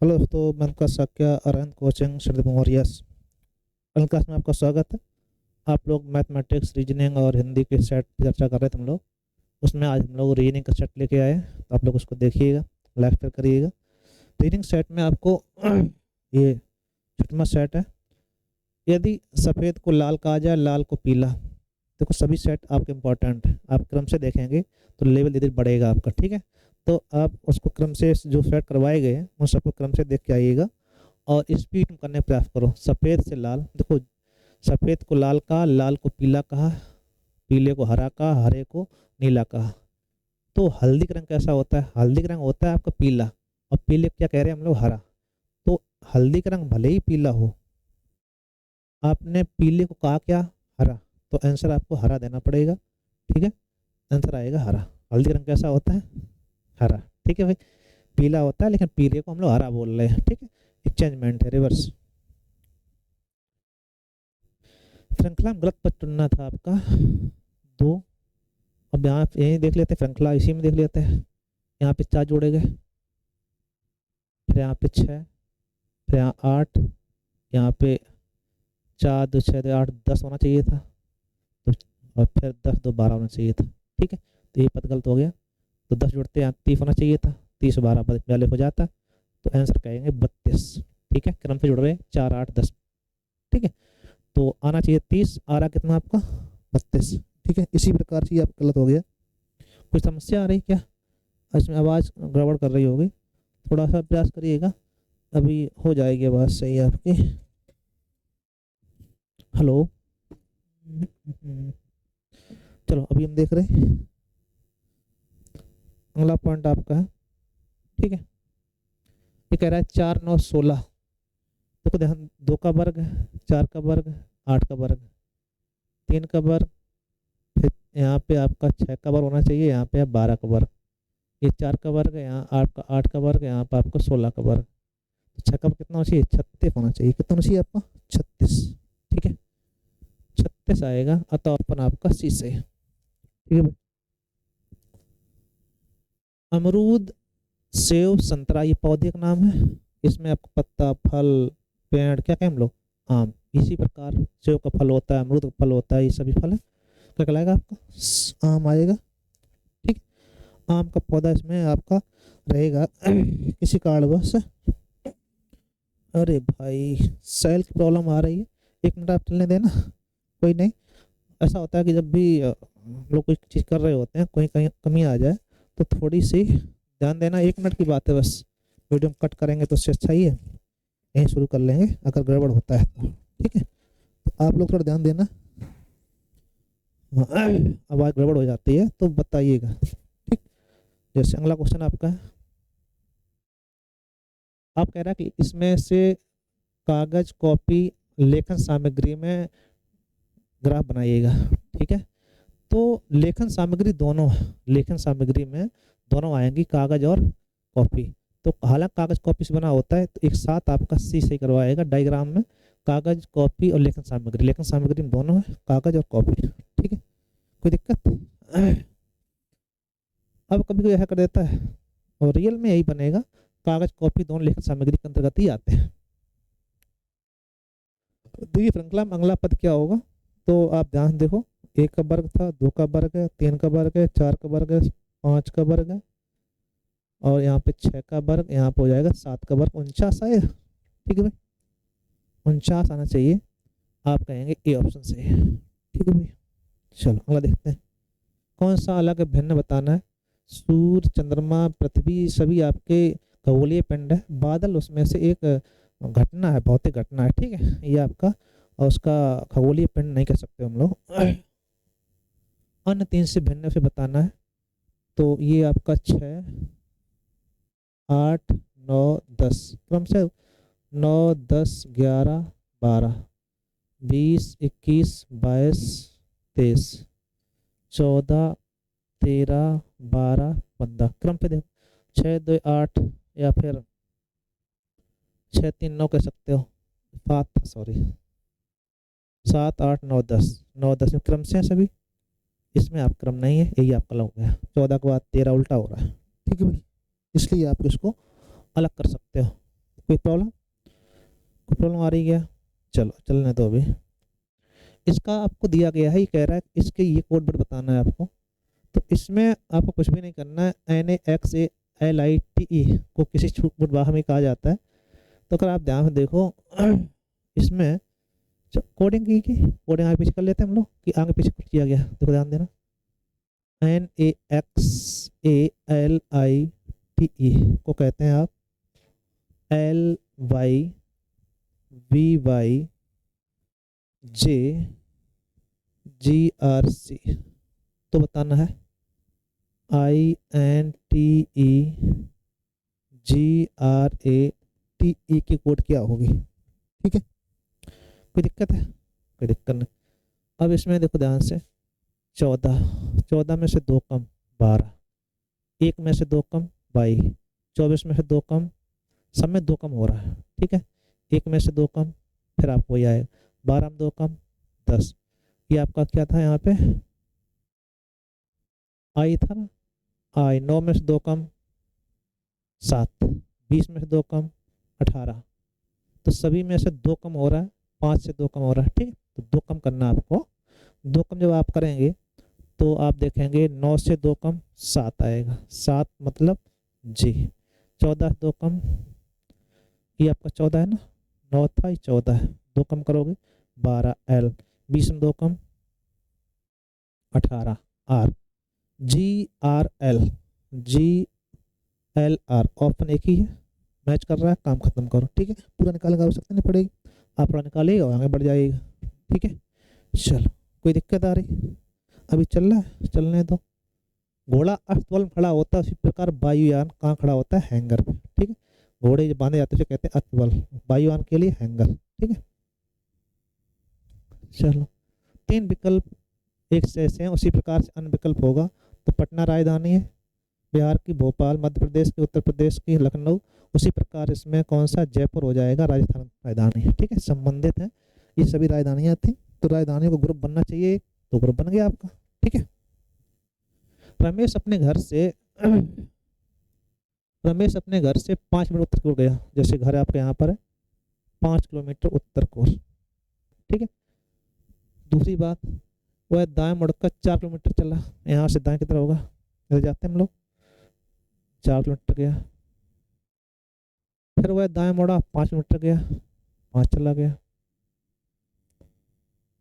Hello दोस्तों, मैं आपका साक्या अरविंद कोचिंग श्री मौर्यस कल क्लास में आपका स्वागत है। आप लोग मैथमेटिक्स, रीजनिंग और हिंदी के सेट पे चर्चा कर रहे थे हम लोग। उसमें आज हम लोग रीजनिंग का सेट लेके आए हैं, तो आप लोग उसको देखिएगा, लाइक फिर करिएगा। रीजनिंग सेट में आपको ये छठवां सेट है। यदि सफ़ेद को लाल कहा जाए, लाल को पीला। देखो सभी सेट आपके इम्पोर्टेंट है, आप क्रम से देखेंगे तो लेवल धीरे धीरे बढ़ेगा आपका, ठीक है। तो आप उसको क्रम से, जो सेट करवाए गए हैं उन सबको क्रम से देख के आइएगा और स्पीड में करने का प्रयास करो। सफ़ेद से लाल, देखो सफ़ेद को लाल कहा, लाल को पीला कहा, पीले को हरा कहा, हरे को नीला कहा। तो हल्दी का रंग कैसा होता है? हल्दी का रंग होता है आपका पीला, और पीले क्या कह रहे हैं हम लोग? हरा। तो हल्दी का रंग भले ही पीला हो, आपने पीले को कहा क्या? हरा। तो आंसर आपको हरा देना पड़ेगा, ठीक है। आंसर आएगा हरा। हल्दी का रंग कैसा होता है? हरा, ठीक है भाई। पीला होता है लेकिन पीले को हम लोग हरा बोल रहे हैं, ठीक है। एक्सचेंजमेंट है, रिवर्स। श्रृंखला में गलत पद चुनना था आपका दो। अब यहाँ यही देख लेते हैं, श्रृंखला इसी में देख लेते हैं। यहाँ पे 4 जोड़े गए, फिर यहाँ पे 6, फिर यहाँ 8, यहाँ पे 4 2 6 2 8 10 होना चाहिए था। तो और फिर 10 2 12 होना चाहिए था, ठीक है। तो ये पद गलत हो गया। तो 10 जोड़ते यहाँ 30 होना चाहिए था, 30 12 42 हो जाता। तो आंसर कहेंगे 32, ठीक है। क्रम से जुड़ रहे हैं 4 8 10, ठीक है। तो आना चाहिए 30, आ रहा कितना आपका? 32, ठीक है। इसी प्रकार से ये आपका गलत हो गया। कोई समस्या आ रही क्या? इसमें आवाज़ गड़बड़ कर रही होगी, थोड़ा सा प्रयास करिएगा, अभी हो जाएगी आवाज़ सही आपकी। हेलो। चलो अभी हम देख रहे हैं अगला पॉइंट आपका है, ठीक है। ये कह रहा है 4 9 16। देखो ध्यान, 2 का वर्ग, 4 का वर्ग, 8 का वर्ग, 3 का वर्ग, फिर यहाँ पे आपका 6 का वर्ग होना चाहिए, यहाँ पे 12 का वर्ग। ये 4 का वर्ग है, यहाँ आपका 8 का वर्ग है, यहाँ पे आपको 16 का वर्ग। तो 6 का वर्ग कितना होना चाहिए? 36 होना चाहिए। कितना होना चाहिए आपका? 36, ठीक है। 36 आएगा, अतः ऑप्शन आपका सी से, ठीक है भाई। अमरूद, सेव, संतरा ये पौधे का नाम है। इसमें आपको पत्ता, फल, पेड़ क्या कहें हम लोग? आम। इसी प्रकार सेव का फल होता है, अमरूद का फल होता है, ये सभी फल है। क्या कहलाएगा आपका? आम आएगा, ठीक। आम का पौधा इसमें आपका रहेगा किसी कारणवश। अरे भाई, सेल की प्रॉब्लम आ रही है, 1 मिनट आप चलने देना। कोई नहीं, ऐसा होता है कि जब भी हम लोग कोई चीज़ कर रहे होते हैं, कोई कहीं कमी आ जाए तो थोड़ी सी ध्यान देना। 1 मिनट की बात है बस, वीडियो में कट करेंगे तो उससे अच्छा ही है। यहीं शुरू कर लेंगे अगर गड़बड़ होता है तो, ठीक है। तो आप लोग थोड़ा ध्यान देना, आवाज़ गड़बड़ हो जाती है तो बताइएगा, ठीक। जैसे अगला क्वेश्चन आपका है, आप कह रहा है कि इसमें से कागज, कॉपी, लेखन सामग्री में ग्राफ बनाइएगा, ठीक है। तो लेखन सामग्री दोनों, लेखन सामग्री में दोनों आएंगी, कागज और कॉपी। तो हालांकि कागज कॉपी से बना होता है, तो एक साथ आपका सी सही करवाएगा डायग्राम में। कागज, कॉपी और लेखन सामग्री में दोनों है, कागज और कॉपी, ठीक है। कोई दिक्कत? अब कभी कोई ऐसा कर देता है, और रियल में यही बनेगा। कागज, कॉपी दोनों लेखन सामग्री के अंतर्गत ही आते हैं। देखिए श्रृंखला में अगला पद क्या होगा, तो आप ध्यान देखो। 1 का वर्ग था, 2 का वर्ग है, 3 का वर्ग है, 4 का वर्ग है, 5 का वर्ग है, और यहाँ पे 6 का वर्ग, यहाँ पे हो जाएगा 7 का वर्ग, 49 आएगा, ठीक है भाई। 49 आना चाहिए, आप कहेंगे ए ऑप्शन से, ठीक है भाई। चलो अगला देखते हैं, कौन सा अलग भिन्न बताना है। सूर्य, चंद्रमा, पृथ्वी सभी आपके खगोलीय पिंड है। बादल उसमें से एक घटना है, भौतिक घटना है, ठीक है। ये आपका, और उसका खगोलीय पिंड नहीं कह सकते हम लोग। अन्य 3 से भिन्न से बताना है। तो ये आपका 6 8 9 10 क्रम से 9 10 11 12 20 21 22 23 14 13 12 15 क्रम पे देखो। 6 2 8, या फिर 6 3 9 कह सकते हो। 7 सॉरी, 7 8 9 10, 9 10 में क्रम से है सभी। इसमें आप क्रम नहीं है, यही आपका लग गया। 14 के बाद 13 उल्टा हो रहा है, ठीक है भाई। इसलिए आप इसको अलग कर सकते हो। कोई प्रॉब्लम आ रही है क्या? चलो चलने दो अभी। इसका आपको दिया गया है, ये कह रहा है इसके ये कोड वर्ड बताना है आपको। तो इसमें आपको कुछ भी नहीं करना है। NAXALITE को किसी छूट भाषा में कहा जाता है। तो अगर आप ध्यान से देखो इसमें कोडिंग की कोडिंग आगे पीछे कर लेते हैं हम लोग कि आगे पीछे कुछ किया गया। देखो ध्यान देना, NAXALITE को कहते हैं आप LYVYJGRC। तो बताना है INTEGRATE की कोड क्या होगी। ठीक है, कोई दिक्कत है? कोई दिक्कत नहीं। अब इसमें देखो ध्यान से, 14 में से 2 कम 12, 1 में से 2 कम 22, 24 में से 2 कम, सब में 2 कम हो रहा है। ठीक है, 1 में से 2 कम, फिर आपको ये आएगा 12 में 2 कम 10। ये आपका क्या था यहाँ पे, आई था ना, आई। 9 में से 2 कम 7, 20 में से 2 कम 18। तो सभी में से 2 कम हो रहा है, 5 से 2 कम हो रहा है। ठीक है, तो 2 कम करना है आपको। 2 कम जब आप करेंगे तो आप देखेंगे 9 से 2 कम 7 आएगा, 7 मतलब जी। 14 से 2 कम, ये आपका 14 है ना, 9 था, ये 14 है। 2 कम करोगे 12 L। 20 में 2 कम 18 R। GRL ऑप्शन एक ही है, मैच कर रहा है, काम खत्म करो। ठीक है, पूरा निकालने की आवश्यकता नहीं पड़ेगी, आप पूरा निकालिएगा और आगे बढ़ जाइएगा। ठीक है, चलो कोई दिक्कत आ रही? अभी चल रहा है, चलने दो। घोड़ा अस्तबल में खड़ा होता है, उसी प्रकार वायुयान कहाँ खड़ा होता है? हैंगर पे। ठीक है, घोड़े जो बांधे जाते हैं कहते हैं अस्तबल, वायुयान के लिए हैंगर। ठीक है, चलो 3 विकल्प एक से ऐसे हैं, उसी प्रकार से अन्य विकल्प होगा। तो पटना राजधानी है, बिहार की भोपाल, मध्य प्रदेश की, उत्तर प्रदेश की लखनऊ। उसी प्रकार इसमें कौन सा? जयपुर हो जाएगा, राजस्थान राजधानी है। ठीक है, संबंधित है, ये सभी राजधानियाँ थी। तो राजधानी को ग्रुप बनना चाहिए, तो ग्रुप बन गया आपका। ठीक है, रमेश अपने घर से 5 मिनट उत्तर की ओर गया। जैसे घर आपके यहाँ पर है, 5 किलोमीटर उत्तर की ओर। ठीक है, दूसरी बात, वह दाएं मुड़कर 4 किलोमीटर चला। यहाँ से दाएं कितना होगा, इधर जाते हैं हम लोग, 4 किलोमीटर गया। फिर वह दाएं मुड़ा, 5 किलोमीटर गया, 5 चला गया।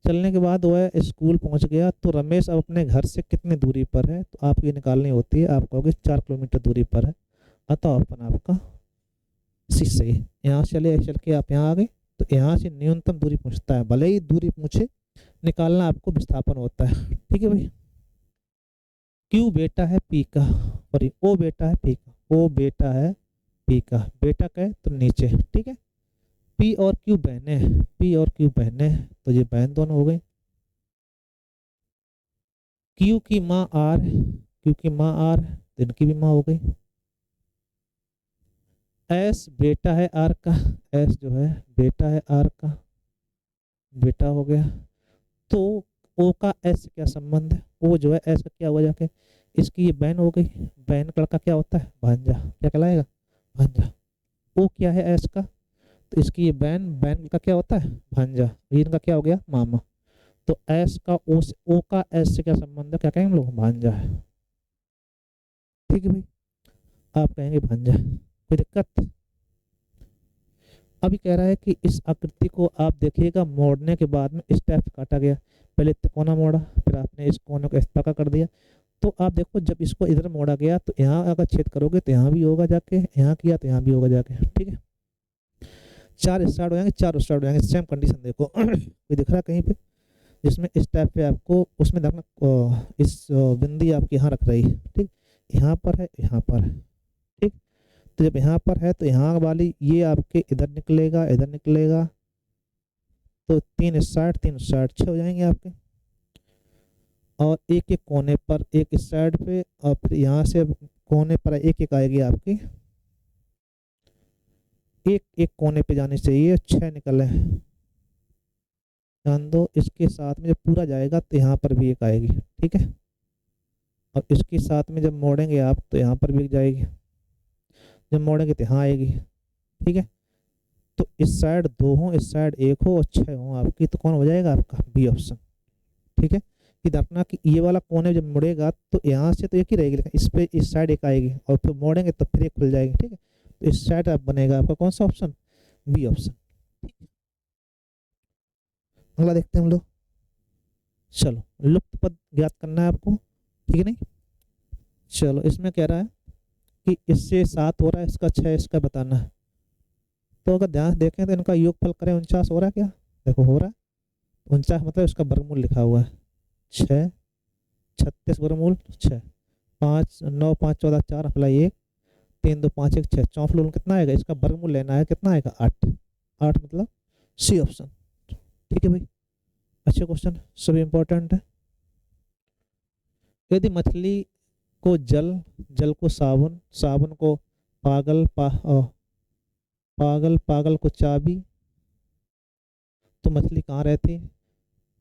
चलने के बाद वह स्कूल पहुंच गया। तो रमेश अब अपने घर से कितनी दूरी पर है? तो आपकी निकालनी होती है, आप कहोगे 4 किलोमीटर दूरी पर है। अतः ऑप्शन आपका सी सही। यहाँ से चल के आप यहाँ आ गए, तो यहाँ से न्यूनतम दूरी पूछता है, भले ही दूरी पूछे, निकालना आपको विस्थापन होता है। ठीक है भाई, क्यू बेटा है पी का, सॉरी ओ बेटा है पी का, ओ बेटा है पी का, बेटा कहे तो नीचे। ठीक है, पी और क्यू बहने, पी और क्यू बहने, तो ये बहन दोनों हो गई। क्यू की माँ आर, क्यू की माँ आर, तो इनकी भी माँ हो गई। एस बेटा है आर का, एस जो है बेटा है आर का, बेटा हो गया। तो ओ का एस से क्या संबंध है? ओ जो है एस का क्या हुआ जाके, इसकी ये बहन हो गई। बहन का लड़का क्या होता है? भांजा। क्या कहलाएगा? भांजा। ओ क्या है एस का? तो इसकी ये बहन, बहन का क्या होता है? भांजा। ये इनका क्या हो गया? मामा। तो एस का ओ से, ओ का एस से क्या संबंध है? क्या कहेंगे हम लोग? भांजा है। ठीक है भाई, आप कहेंगे भांजा। कोई दिक्कत? अभी कह रहा है कि इस आकृति को आप देखिएगा, मोड़ने के बाद में स्टेप काटा गया। पहले तिकोना मोड़ा, फिर आपने इस कोने को इस प्रकार कर दिया। तो आप देखो, जब इसको इधर मोड़ा गया तो यहाँ अगर छेद करोगे तो यहाँ भी होगा जाके, यहाँ किया तो यहाँ भी होगा जाके। ठीक है, 4 स्टार्ट हो जाएंगे, 4 स्टार्ट हो जाएंगे। सेम कंडीशन देखो कोई दिख रहा है कहीं पे जिसमें इस टाइप पे आपको उसमें देखना, इस बिंदी आपकी यहाँ रख रही है। ठीक, यहाँ पर है, यहाँ पर है। ठीक, तो जब यहाँ पर है तो यहाँ वाली ये आपके इधर निकलेगा, इधर निकलेगा। तो 3 स्टार्ट 3 स्टार्ट 6 हो जाएंगे आपके। और एक एक कोने पर, एक इस साइड पे, और फिर यहाँ से कोने पर एक एक आएगी आपकी, एक एक कोने पे जानी चाहिए। 6 निकले, ध्यान दो। इसके साथ में जब पूरा जाएगा तो यहाँ पर भी एक आएगी। ठीक है, और इसके साथ में जब मोड़ेंगे आप तो यहाँ पर भी एक जाएगी, जब मोड़ेंगे तो यहाँ आएगी। ठीक है, तो इस साइड 2 हो, इस साइड 1 हो और 6 हो आपकी, तो कौन हो जाएगा आपका बी ऑप्शन। ठीक है, कि रखना कि ये वाला कोने जब मुड़ेगा तो यहाँ से तो एक ही रहेगी, लेकिन इस पे इस साइड एक आएगी और फिर मोड़ेंगे तो फिर एक खुल जाएगी। ठीक है, तो इस साइड आप बनेगा आपका कौन सा ऑप्शन, बी ऑप्शन। अगला देखते हैं हम लोग। चलो, लुप्त पद ज्ञात करना है आपको, ठीक है नहीं। चलो, इसमें कह रहा है कि इससे 7 हो रहा है, इसका 6, इसका बताना है। तो अगर ध्यान से देखें तो इनका योगफल करें, 49 हो रहा है क्या, देखो हो रहा है। 49 मतलब इसका वर्गमूल लिखा हुआ है 6, 36 वर्गमूल 6, 5 9 5 14 4 अप्लाई 1, 3 2 5 1 6, 4 कितना आएगा, इसका वर्गमूल लेना है, कितना आएगा 8। 8 मतलब सी ऑप्शन। ठीक है भाई, अच्छे क्वेश्चन सभी इंपॉर्टेंट है। यदि मछली को जल, जल को साबुन, साबुन को पागल, पागल, पागल को चाबी, तो मछली कहाँ रहती,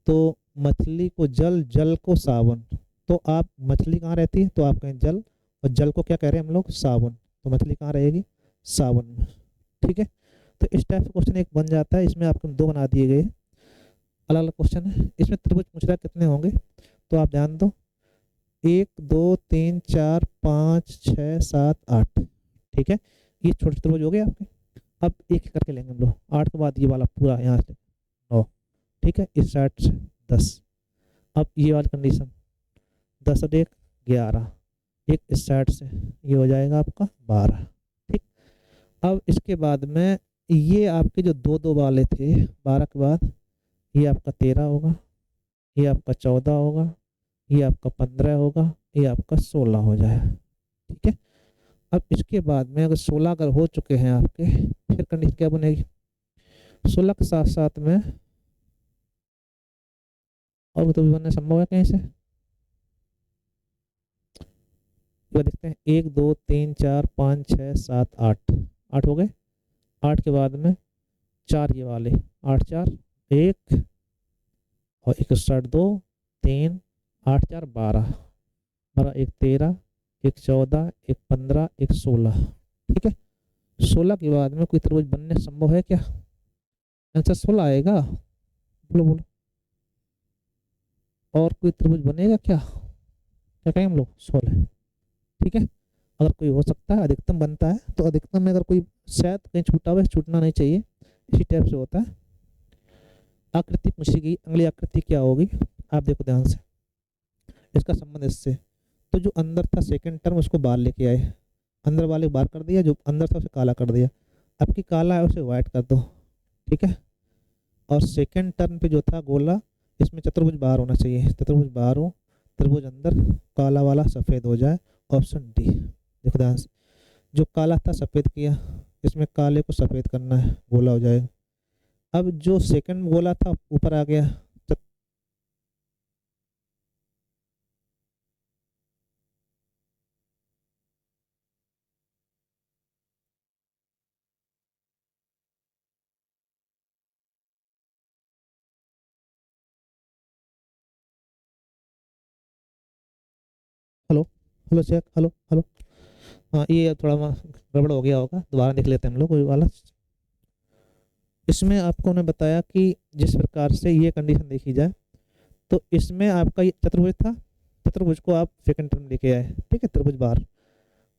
तो मछली को जल, जल को साबुन, तो आप मछली कहाँ रहती है, तो आप कहें जल, और जल को क्या कह रहे हैं हम लोग, साबुन, तो मछली कहाँ रहेगी, साबुन में। ठीक है, तो इस टाइप का क्वेश्चन एक बन जाता है। इसमें आपको 2 बना दिए गए अलग अलग क्वेश्चन है। इसमें त्रिभुज पूछ रहा है कितने होंगे, तो आप ध्यान दो, 1 2 3 4 5 6 7 8। ठीक है, ये छोटे त्रिभुज हो गए आपके। अब एक एक करके लेंगे हम लोग, 8 के बाद ये वाला पूरा यहाँ से 9। ठीक है, इस साइड से 10। अब ये वाली कंडीशन 10 और 1 11, एक इस साइड से ये हो जाएगा आपका 12। ठीक, अब इसके बाद में ये आपके जो 2 2 वाले थे 12 के बाद, ये आपका 13 होगा, ये आपका 14 होगा, ये आपका 15 होगा, ये आपका 16 हो जाएगा। ठीक है, अब इसके बाद में अगर 16 अगर हो चुके हैं आपके, फिर कंडीशन क्या बनेगी, 16 के साथ साथ में और तो भी बनना संभव है कहीं से, तो देखते हैं 1 2 3 4 5 6 7 8, 8 हो गए। 8 के बाद में 4 ये वाले, 8 4 1 और 1 स्टार्ट 2 3 8 4 12, 12 1 13, 1 14, 1 15, 1 16। ठीक है, 16 के बाद में कोई त्रिभुज बनने संभव है क्या, आंसर 16 आएगा, बोलो बोलो। और कोई त्रिभुज बनेगा क्या, क्या कहें हम लोग 16। ठीक है, अगर कोई हो सकता है अधिकतम बनता है, तो अधिकतम में अगर कोई शायद कहीं छूटा हुआ है, छूटना नहीं चाहिए, इसी टाइप से होता है। आकृति पूछी गई, अगली आकृति क्या होगी, आप देखो ध्यान से, इसका संबंध इससे, तो जो अंदर था सेकंड टर्म उसको बाहर लेके आए, अंदर वाले बाहर कर दिया, जो अंदर था उसे काला कर दिया। अब की काला है उसे व्हाइट कर दो। ठीक है, और सेकंड टर्म पे जो था गोला, इसमें चतुर्भुज बाहर होना चाहिए, चतुर्भुज बाहर हो, त्रिभुज अंदर, काला वाला सफ़ेद हो जाए, ऑप्शन डी। देखो ध्यान से, जो काला था सफ़ेद किया, इसमें काले को सफ़ेद करना है, गोला हो जाएगा। अब जो सेकंड गोला था ऊपर आ गया, hello, hello check, hello hello. हाँ, ये थोड़ा गड़बड़ हो गया होगा, दोबारा देख लेते हैं हम लोग वही वाला। इसमें आपको ने बताया कि जिस प्रकार से ये कंडीशन देखी जाए, तो इसमें आपका ये चतुर्भुज था, चतुर्भुज को आप सेकंड टर्म लेके आए। ठीक है, त्रिभुज बाहर,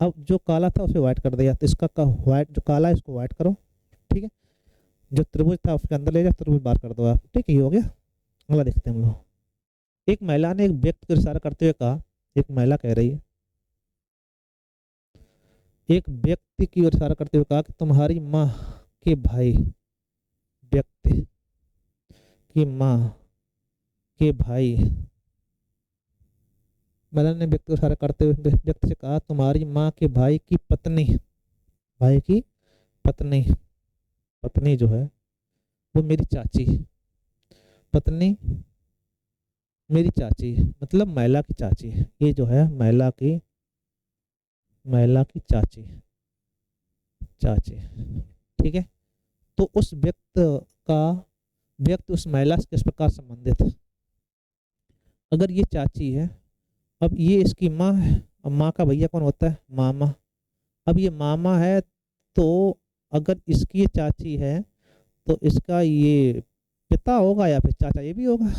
अब जो काला था उसे व्हाइट कर दिया, तो इसका का व्हाइट, जो काला है इसको व्हाइट करो। ठीक है, जो त्रिभुज था उसके अंदर ले जाओ, त्रिभुज बाहर कर दो आप। ठीक है, ये हो गया। अगला देखते हैं हम लोग। एक महिला ने एक व्यक्ति को इशारा करते हुए कहा, एक महिला कह रही है, एक व्यक्ति की ओर इशारा करते हुए कहा कि तुम्हारी माँ के भाई, व्यक्ति की माँ के भाई, महिला ने व्यक्ति को इशारा करते हुए व्यक्ति से कहा, तुम्हारी माँ के भाई की पत्नी, भाई की पत्नी, पत्नी जो है वो मेरी चाची, पत्नी मेरी चाची, मतलब महिला की चाची, ये जो है महिला की, महिला की चाची, चाची। ठीक है, तो उस का व्यक्ति उस महिला से किस प्रकार संबंधित है, अगर ये चाची है, अब ये इसकी माँ है, अब माँ का भैया कौन होता है, मामा। अब ये मामा है, तो अगर इसकी ये चाची है तो इसका ये पिता होगा या फिर चाचा ये भी होगा।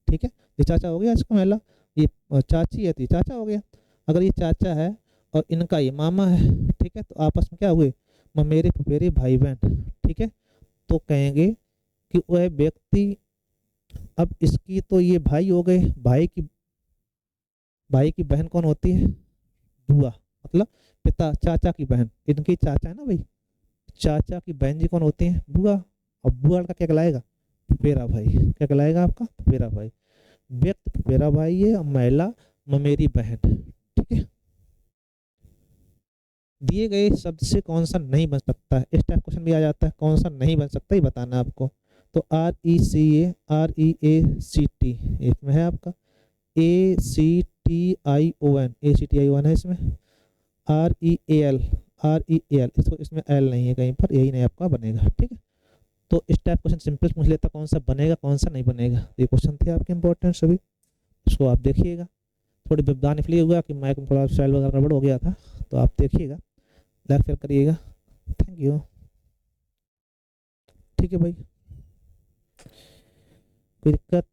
ठीक है, ये चाचा हो गया इसका पहला, ये चाची है तो ये चाचा हो गया। अगर ये चाचा है और इनका ये मामा है, ठीक है, तो आपस में क्या हुए, ममेरे फुफेरे भाई बहन। ठीक है, तो कहेंगे कि वह व्यक्ति, अब इसकी तो ये भाई हो गए, भाई की बहन कौन होती है, बुआ, मतलब पिता चाचा की बहन, इनकी चाचा है ना भाई, चाचा की बहन जी कौन होती है, बुआ। और बुआ का क्या कहलाएगा, फुफेरा भाई। क्या कहलाएगा आपका, फुफेरा भाई। व्यक्ति फुफेरा भाई है और महिला ममेरी बहन। ठीक है, दिए गए शब्द से कौन सा नहीं बन सकता है, इस टाइप क्वेश्चन भी आ जाता है, कौन सा नहीं बन सकता ही बताना है आपको। तो RECA REACT इसमें है आपका, ACTION है इसमें, REAL इसको, इसमें एल नहीं है कहीं पर, यही नहीं आपका बनेगा। ठीक है, तो इस टाइप क्वेश्चन सिंपल पूछ लेता, कौन सा बनेगा कौन सा नहीं बनेगा। ये क्वेश्चन थे आपके इंपॉर्टेंट सभी, इसको आप देखिएगा। थोड़ी व्यवधान इसलिए हुआ कि माइक में थोड़ा स्टाइल वगैरह गड़बड़ हो गया था, तो आप देखिएगा, लाइक शेयर करिएगा। Thank you. ठीक है भाई, कोई दिक्कत।